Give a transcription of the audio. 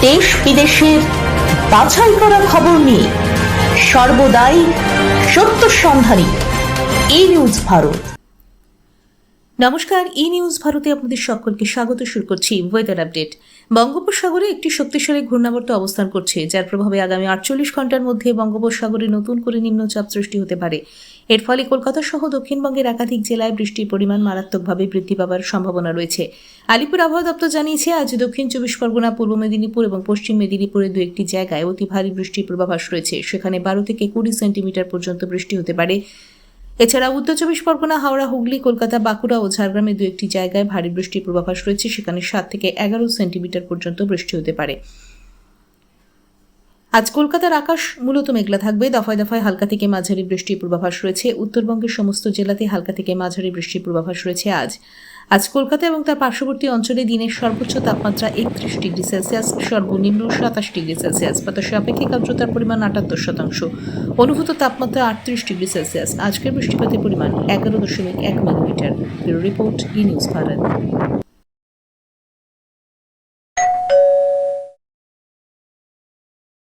দেশ বিদেশের বাছাই করা খবর নিয়ে সর্বদাই সত্য সন্ধানী ই নিউজ ভারত। নমস্কার, ই নিউজ ভারতে আপনাদের সকলকে স্বাগত। শুরু করছি ওয়েদার আপডেট। বঙ্গোপসাগরে একটি শক্তিশালী ঘূর্ণাবর্ত অবস্থান করছে, যার প্রভাবে আগামী 48 ঘন্টার মধ্যে বঙ্গোপসাগরে নতুন করে নিম্নচাপ সৃষ্টি হতে পারে। এর ফলে কলকাতা সহ দক্ষিণবঙ্গের একাধিক জেলায় বৃষ্টির পরিমাণ মারাত্মকভাবে বৃদ্ধি পাওয়ার সম্ভাবনা রয়েছে। আলিপুর আবহাওয়া দপ্তর জানিয়েছে, আজ দক্ষিণ 24 পরগনা, পূর্ব মেদিনীপুর এবং পশ্চিম মেদিনীপুরের দু একটি জায়গায় অতি ভারী বৃষ্টির পূর্বাভাস রয়েছে। সেখানে 12 থেকে 20 সেন্টিমিটার পর্যন্ত বৃষ্টি হতে পারে। এছাড়া উত্তর 24 পরগনা, হাওড়া, হুগলি, কলকাতা, বাঁকুড়া ও ঝাড়গ্রামে দু একটি জায়গায় ভারী বৃষ্টির পূর্বাভাস রয়েছে। সেখানে 7 থেকে 11 সেন্টিমিটার পর্যন্ত বৃষ্টি হতে পারে। আজ কলকাতার আকাশ মূলত মেঘলা থাকবে। দফায় দফায় হালকা থেকে মাঝারি বৃষ্টির পূর্বাভাস রয়েছে। উত্তরবঙ্গের সমস্ত জেলাতে হালকা থেকে মাঝারি বৃষ্টির পূর্বাভাস রয়েছে। আজ কলকাতা এবং তার পার্শ্ববর্তী অঞ্চলে দিনের সর্বোচ্চ তাপমাত্রা 31 ডিগ্রি সেলসিয়াস, সর্বনিম্ন 27 ডিগ্রি সেলসিয়াস। বাতাসে আপেক্ষিক আর্দ্রতার পরিমাণ 78%, অনুভূত তাপমাত্রা 38 ডিগ্রি সেলসিয়াস। আজকের বৃষ্টিপাতের পরিমাণ 11.1 মিলিমিটার। ব্যুরো রিপোর্ট, ই নিউজ ভারত।